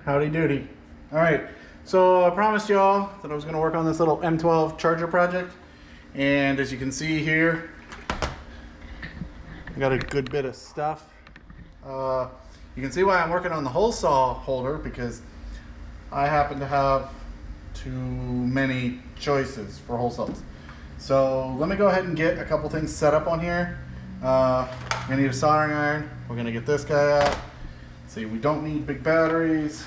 Howdy doody. All right, so I promised y'all that I was going to work on this little M12 charger project, and as you can see here, I got a good bit of stuff. You can see why I'm working on the hole saw holder, because I happen to have too many choices for hole saws. So let me go ahead and get a couple things set up on here. I need a soldering iron. We're going to get this guy out. See, we don't need big batteries.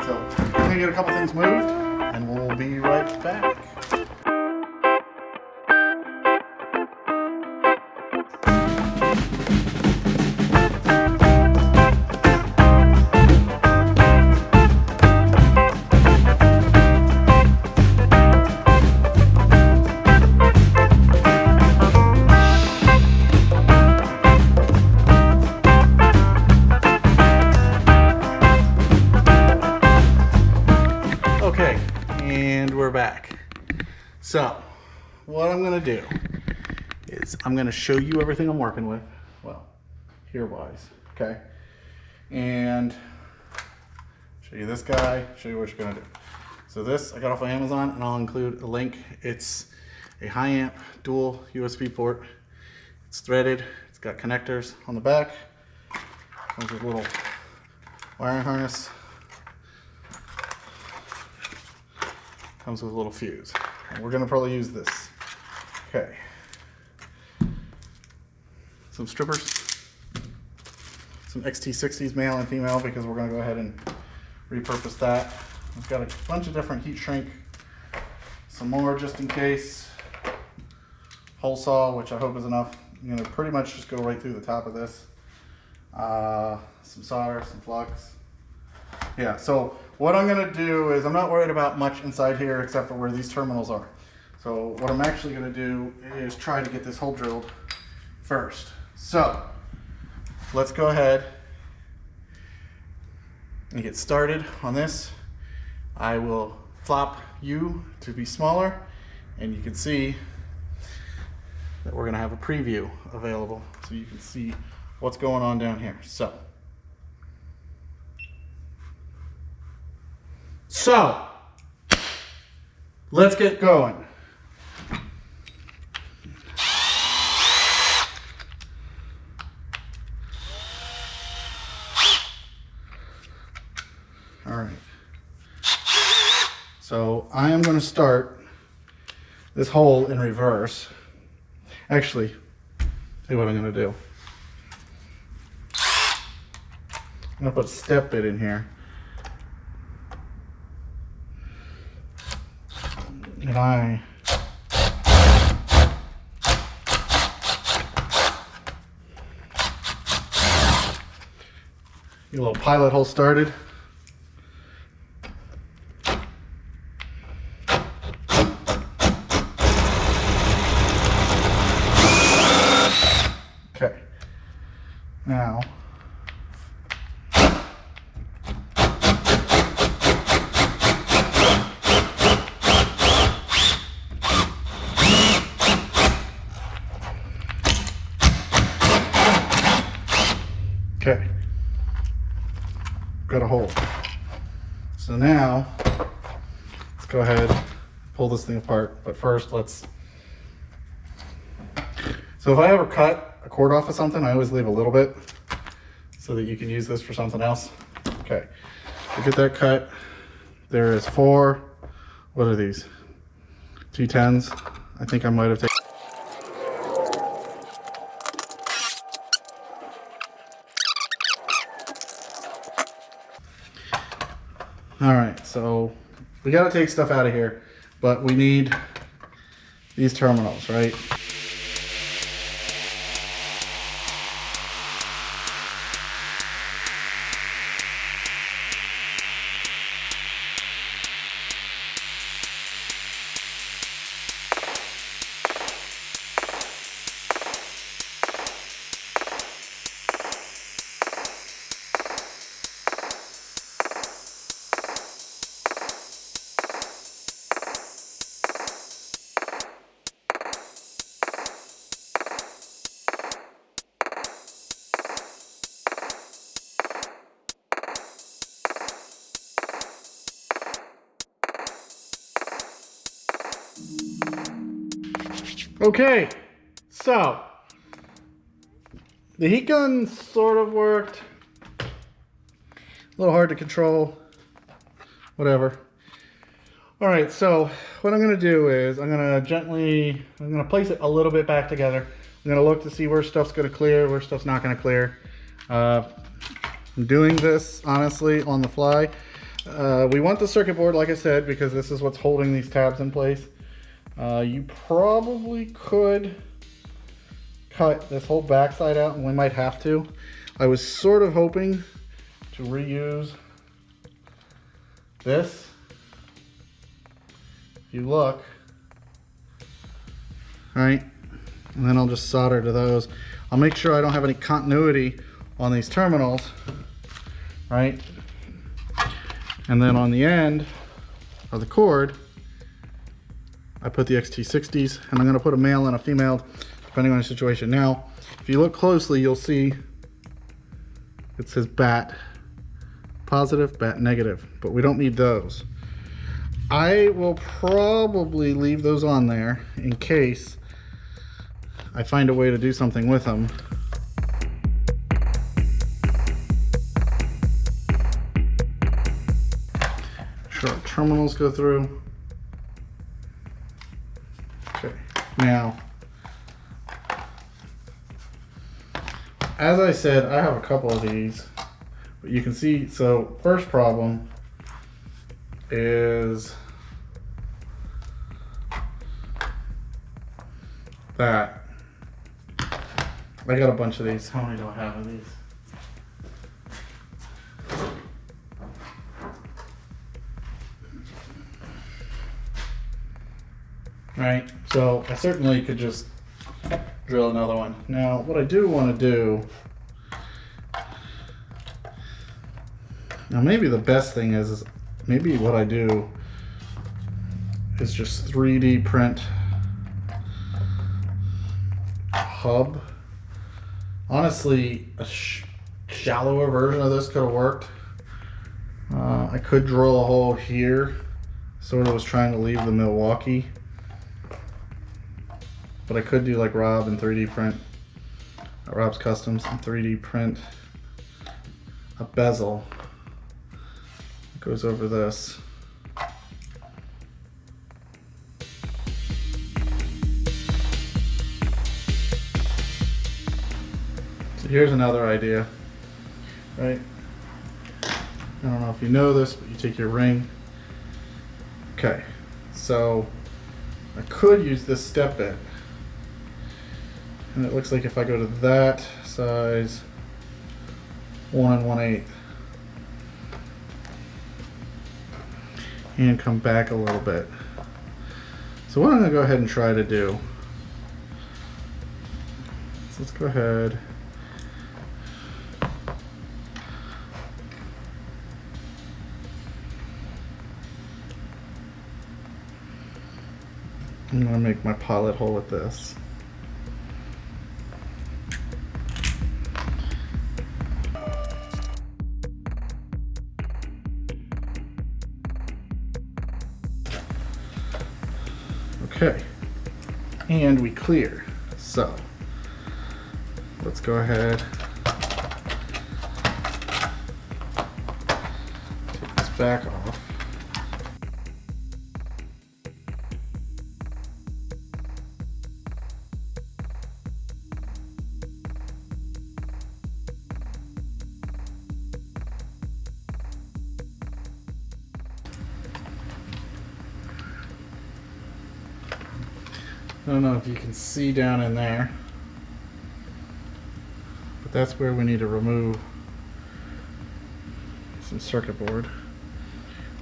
So I'm going to get a couple things moved, and we'll be right back. Okay, and we're back. So what I'm going to do is I'm going to show you everything I'm working with. Well, here wise, okay? And show you this guy, show you what you're going to do. So this I got off of Amazon, and I'll include a link. It's a high amp dual USB port. It's threaded. It's got connectors on the back. Comes with a little wiring harness. Comes with a little fuse. And we're gonna probably use this. Okay. Some strippers. Some XT60s, male and female, because we're gonna go ahead and repurpose that. I've got a bunch of different heat shrink. Some more just in case. Hole saw, which I hope is enough. I'm gonna pretty much just go right through the top of this. Some solder, some flux. Yeah, so what I'm going to do is, I'm not worried about much inside here except for where these terminals are. So what I'm actually going to do is try to get this hole drilled first. So let's go ahead and get started on this. I will flop you to be smaller, and you can see that we're going to have a preview available so you can see what's going on down here. So let's get going. All right. So I am going to start this hole in reverse. Actually, see what I'm going to do. I'm going to put a step bit in here. And get a little pilot hole started. Okay. Now okay, got a hole. So now let's go ahead and pull this thing apart. But first, so if I ever cut a cord off of something, I always leave a little bit so that you can use this for something else. Okay, to get that cut, there is 4, what are these? T10s. I think I might have taken. All right, so we got to take stuff out of here, but we need these terminals, right? Okay, so the heat gun sort of worked. A little hard to control, whatever. All right, so what I'm gonna do is I'm gonna place it a little bit back together. I'm gonna look to see where stuff's gonna clear, where stuff's not gonna clear. I'm doing this honestly on the fly. We want the circuit board, like I said, because this is what's holding these tabs in place. You probably could cut this whole backside out, and we might have to. I was sort of hoping to reuse this. If you look, right, and then I'll just solder to those. I'll make sure I don't have any continuity on these terminals, right? And then on the end of the cord, I put the XT60s, and I'm gonna put a male and a female, depending on the situation. Now, if you look closely, you'll see it says bat positive, bat negative, but we don't need those. I will probably leave those on there in case I find a way to do something with them. Sure, terminals go through. Okay, now, as I said, I have a couple of these, but you can see, so first problem is that I got a bunch of these. How many do I have of these? Right, so I certainly could just drill another one. Now, what I do want to do, now maybe the best thing is maybe what I do is just 3D print a hub. Honestly, a shallower version of this could have worked. I could drill a hole here. Sort of was trying to leave the Milwaukee. But I could do like Rob and 3D print, Rob's Customs, and 3D print a bezel that goes over this. So here's another idea, right? I don't know if you know this, but you take your ring. Okay, so I could use this step bit. And it looks like if I go to that size, 1 1/8, and come back a little bit. So what I'm gonna go ahead and try to do, so let's go ahead. I'm gonna make my pilot hole with this. Okay, and we clear. So let's go ahead, take this back off. I don't know if you can see down in there, but that's where we need to remove some circuit board,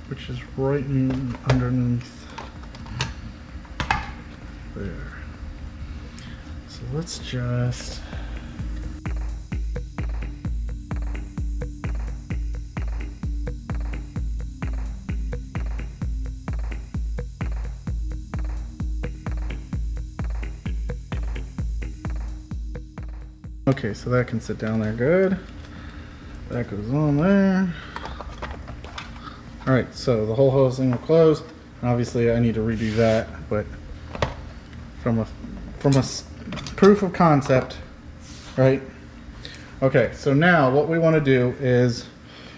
which is right underneath there. So let's just okay, so that can sit down there good. That goes on there. All right, so the whole hosing will close. Obviously I need to redo that, but from a proof of concept, right? Okay, so now what we want to do is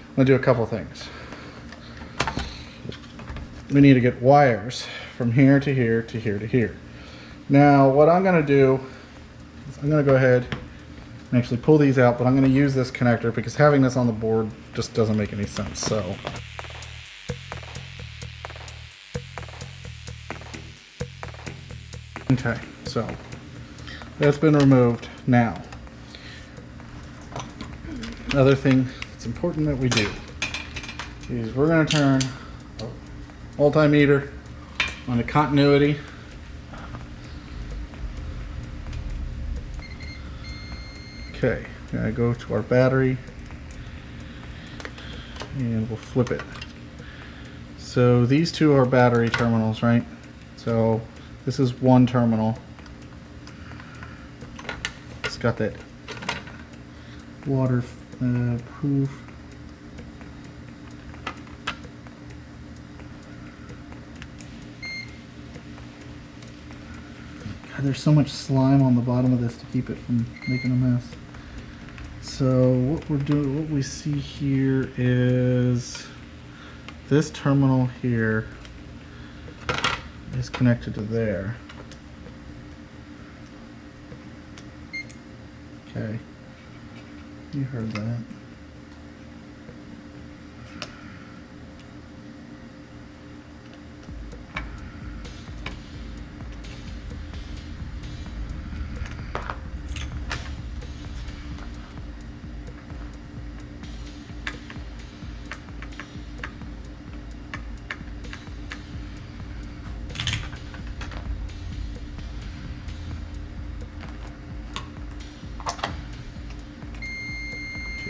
I'm going to do a couple things. We need to get wires from here to here to here to here. Now what I'm going to do is I'm going to go ahead and actually pull these out, but I'm going to use this connector because having this on the board just doesn't make any sense. So okay, so that's been removed. Now, another thing that's important that we do is we're going to turn multimeter on the continuity. Okay, I go to our battery and we'll flip it. So these two are battery terminals, right? So this is one terminal. It's got that waterproof. God, there's so much slime on the bottom of this to keep it from making a mess. So what we're doing, what we see here is this terminal here is connected to there. Okay, you heard that.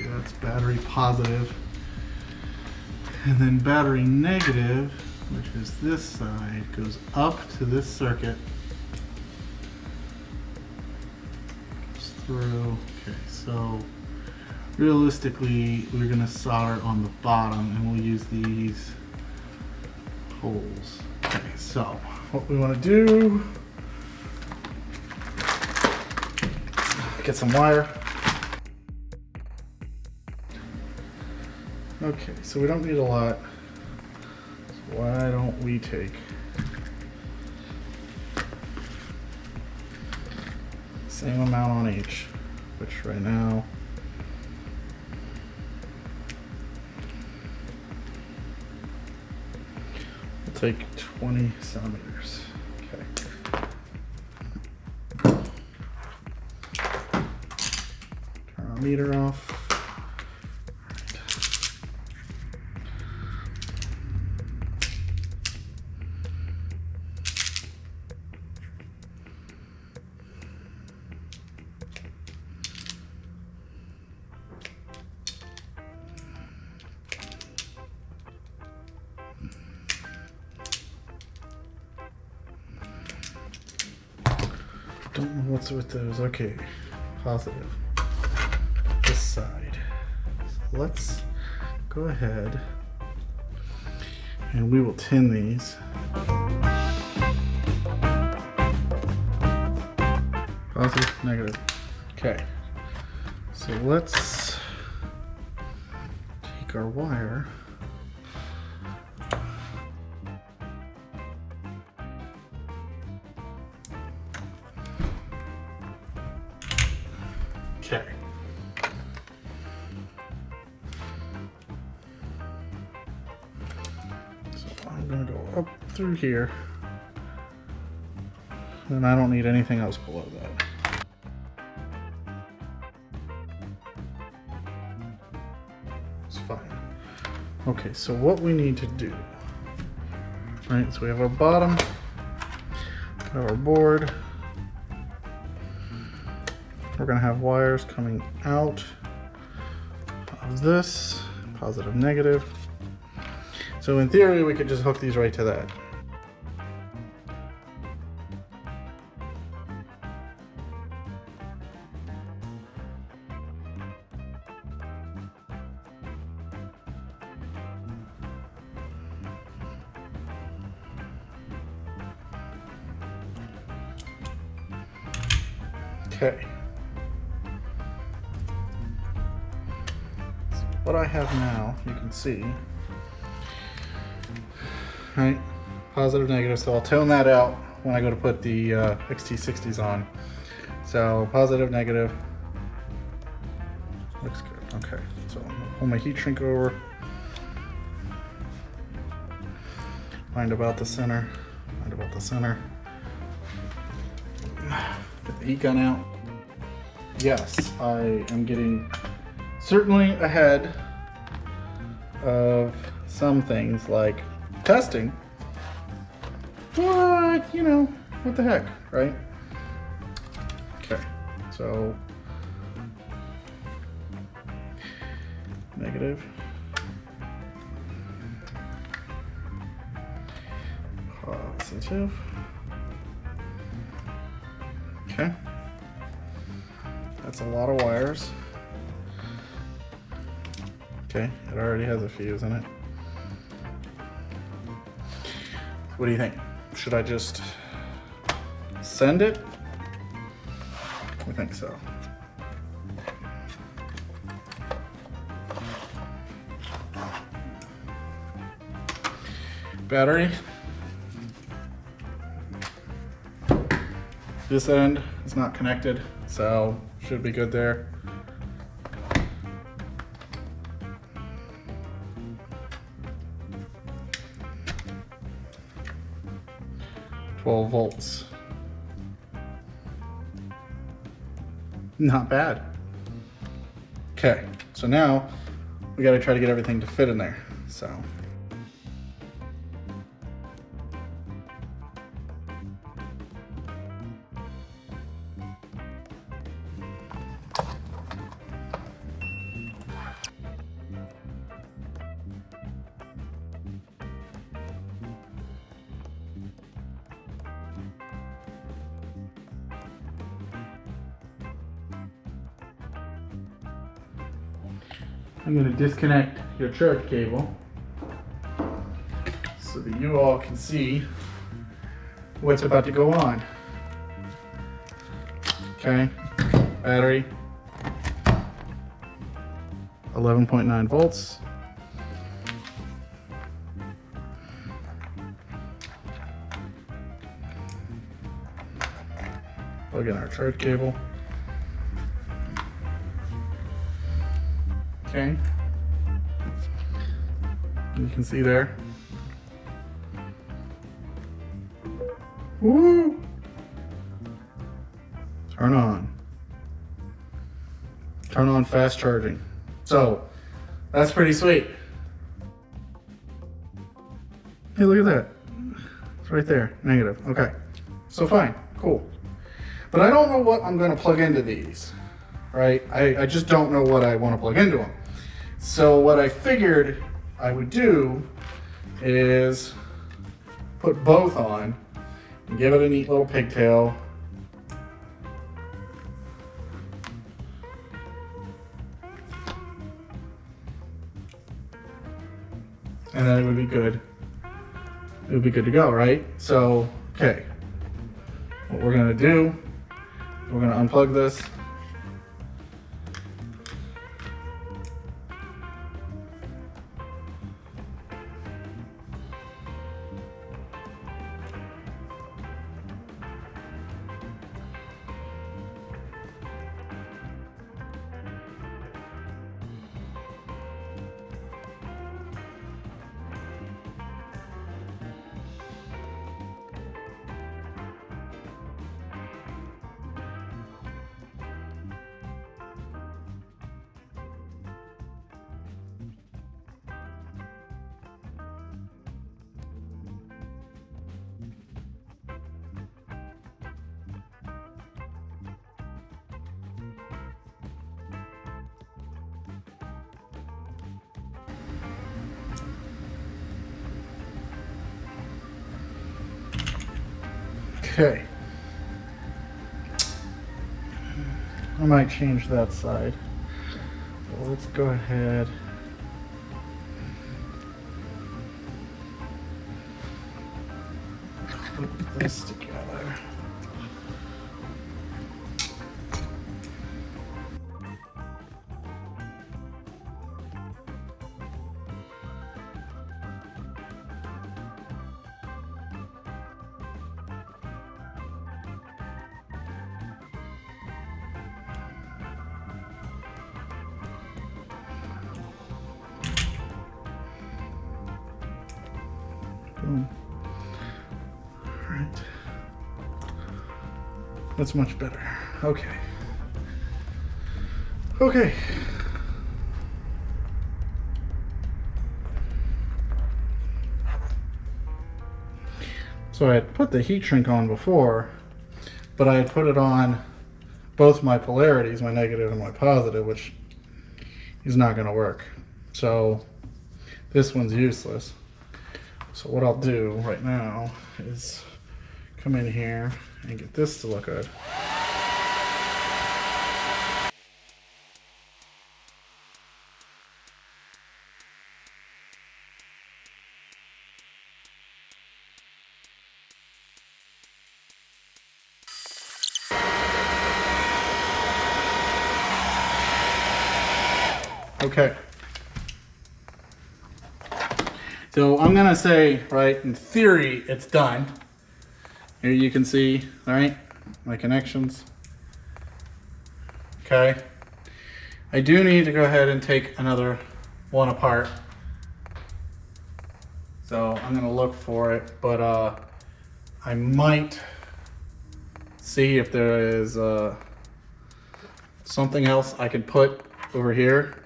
That's battery positive. And then battery negative, which is this side, goes up to this circuit. Goes through. Okay, so realistically, we're going to solder on the bottom and we'll use these holes. Okay, so what we want to do, get some wire. Okay, so we don't need a lot, so why don't we take the same amount on each, which right now we'll take 20 centimeters. Okay. Turn our meter off. Don't know what's with those. Okay, positive. This side. So let's go ahead and we will tin these. Positive, negative. Okay. So let's take our wire. Okay. So I'm going to go up through here. And I don't need anything else below that. It's fine. Okay, so what we need to do, right, so we have our bottom, our board. We're going to have wires coming out of this, positive, negative. So in theory, we could just hook these right to that. Okay. So what I have now, you can see, right? Positive, negative. So I'll tone that out when I go to put the XT60s on. So positive, negative. Looks good. Okay. So I'm gonna pull my heat shrink over. Find about the center. Find about the center. Get the heat gun out. Yes, I am getting certainly ahead of some things like testing. But, you know, what the heck, right? Okay, so negative. Positive. Okay. That's a lot of wires. Okay, it already has a fuse in it. What do you think? Should I just send it? I think so. Battery. This end is not connected, so should be good there. $12 volts. Not bad. Okay, so now we got to try to get everything to fit in there. So. I'm going to disconnect your charge cable so that you all can see what's about to go on. Okay, battery, 11.9 volts. Plug in our charge cable. Okay, you can see there. Woo! Turn on. Turn on fast charging. So that's pretty sweet. Hey, look at that. It's right there, negative. Okay, so fine, cool. But I don't know what I'm going to plug into these, right? I just don't know what I want to plug into them. So what I figured I would do is put both on and give it a neat little pigtail. And then it would be good. It would be good to go, right? So, okay. What we're gonna do, we're gonna unplug this. Okay. I might change that side. But let's go ahead. Put this together. Boom. All right. That's much better. Okay. Okay. So I had put the heat shrink on before, but I had put it on both my polarities, my negative and my positive, which is not going to work. So this one's useless. So what I'll do right now is come in here and get this to look good. Okay. So I'm gonna say, right, in theory, it's done. Here you can see, all right, my connections. Okay. I do need to go ahead and take another one apart. So I'm gonna look for it, but I might see if there is something else I can put over here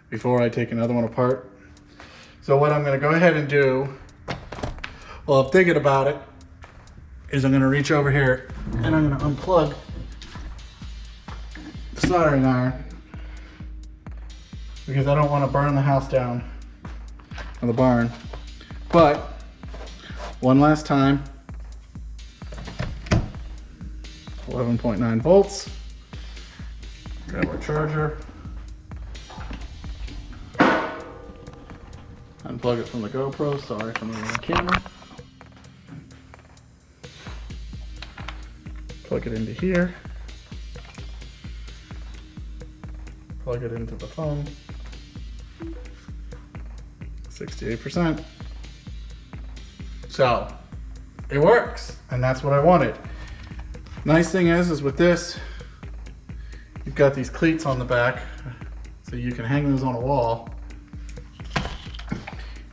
before I take another one apart. So what I'm gonna go ahead and do, while I'm thinking about it, is I'm gonna reach over here and I'm gonna unplug the soldering iron because I don't wanna burn the house down or the barn. But one last time, 11.9 volts, grab our charger, unplug it from the GoPro, sorry for moving the camera. Plug it into here. Plug it into the phone. 68%. So it works, and that's what I wanted. Nice thing is with this, you've got these cleats on the back, so you can hang those on a wall.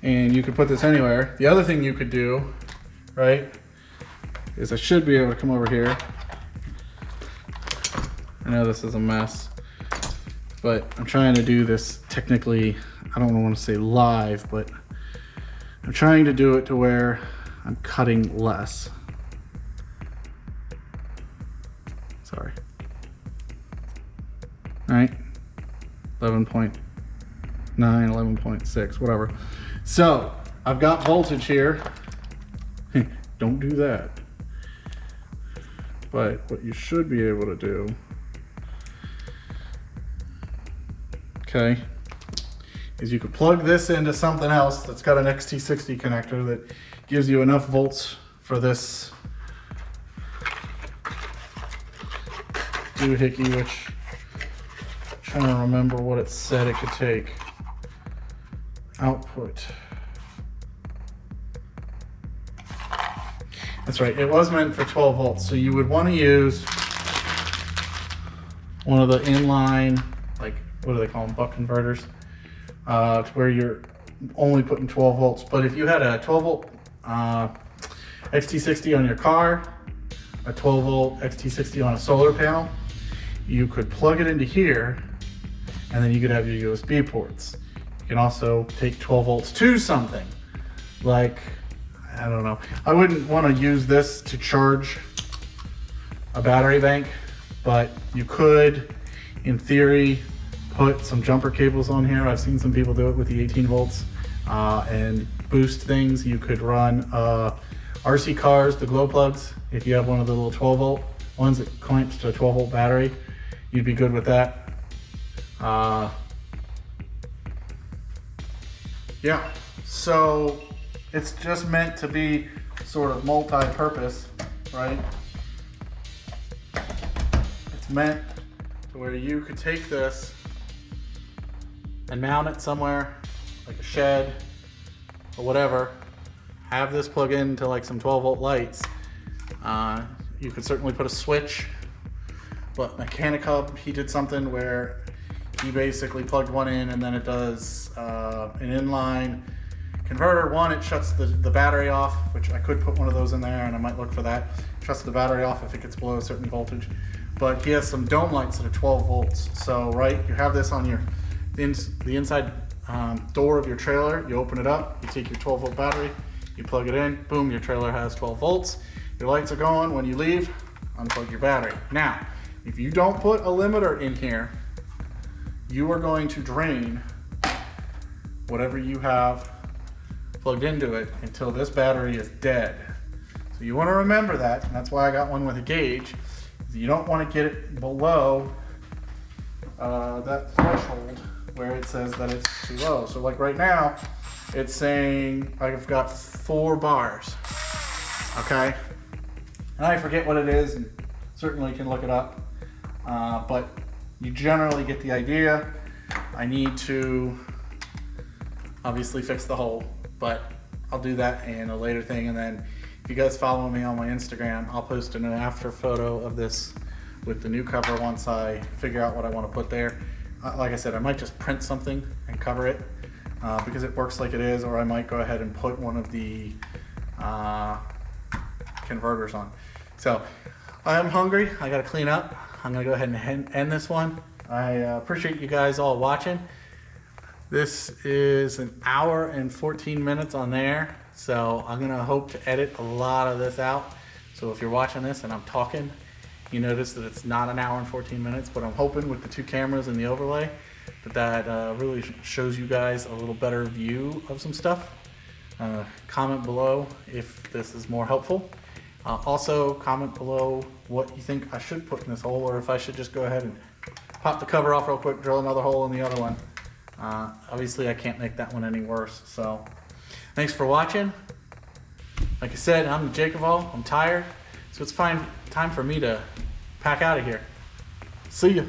And you could put this anywhere. The other thing you could do, right, is I should be able to come over here. I know this is a mess, but I'm trying to do this technically, I don't want to say live, but I'm trying to do it to where I'm cutting less. Sorry. All right, 11.9, 11.6, whatever. So I've got voltage here. Don't do that. But what you should be able to do, okay, is you could plug this into something else that's got an XT60 connector that gives you enough volts for this doohickey, which I'm trying to remember what it said it could take. Output. That's right, it was meant for 12 volts, so you would want to use one of the inline, like, what do they call them, buck converters, to where you're only putting 12 volts. But if you had a 12 volt XT60 on your car, a 12 volt XT60 on a solar panel, you could plug it into here, and then you could have your USB ports. You can also take 12 volts to something, like, I don't know. I wouldn't want to use this to charge a battery bank, but you could, in theory, put some jumper cables on here. I've seen some people do it with the 18 volts and boost things. You could run RC cars, the glow plugs. If you have one of the little 12 volt ones that clamps to a 12 volt battery, you'd be good with that. Yeah, so it's just meant to be sort of multi-purpose, right? It's meant to where you could take this and mount it somewhere, like a shed or whatever, have this plug into like some 12 volt lights. You could certainly put a switch, but Mechanic Hub, he did something where he basically plugged one in and then it does an inline converter. One, it shuts the battery off, which I could put one of those in there and I might look for that. Shuts the battery off if it gets below a certain voltage. But he has some dome lights that are 12 volts. So you have this on the inside door of your trailer. You open it up, you take your 12 volt battery, you plug it in, boom, your trailer has 12 volts. Your lights are going. When you leave, unplug your battery. Now, if you don't put a limiter in here, you are going to drain whatever you have plugged into it until this battery is dead. So you want to remember that, and that's why I got one with a gauge. You don't want to get it below that threshold where it says that it's too low. So like right now, it's saying I've got 4 bars, okay? And I forget what it is, and certainly can look it up, but you generally get the idea. I need to obviously fix the hole, but I'll do that in a later thing. And then if you guys follow me on my Instagram, I'll post an after photo of this with the new cover once I figure out what I want to put there. Like I said, I might just print something and cover it because it works like it is, or I might go ahead and put one of the converters on. So I'm hungry, I gotta clean up. I'm gonna go ahead and end this one. I appreciate you guys all watching. This is an hour and 14 minutes on there, so I'm gonna hope to edit a lot of this out. So if you're watching this and I'm talking, you notice that it's not an hour and 14 minutes, but I'm hoping with the 2 cameras and the overlay that really shows you guys a little better view of some stuff. Comment below if this is more helpful. Also comment below what you think I should put in this hole, or if I should just go ahead and pop the cover off real quick, drill another hole in the other one. Obviously I can't make that one any worse. So thanks for watching. Like I said, I'm Jacob. I'm tired, so it's time for me to pack out of here. See ya.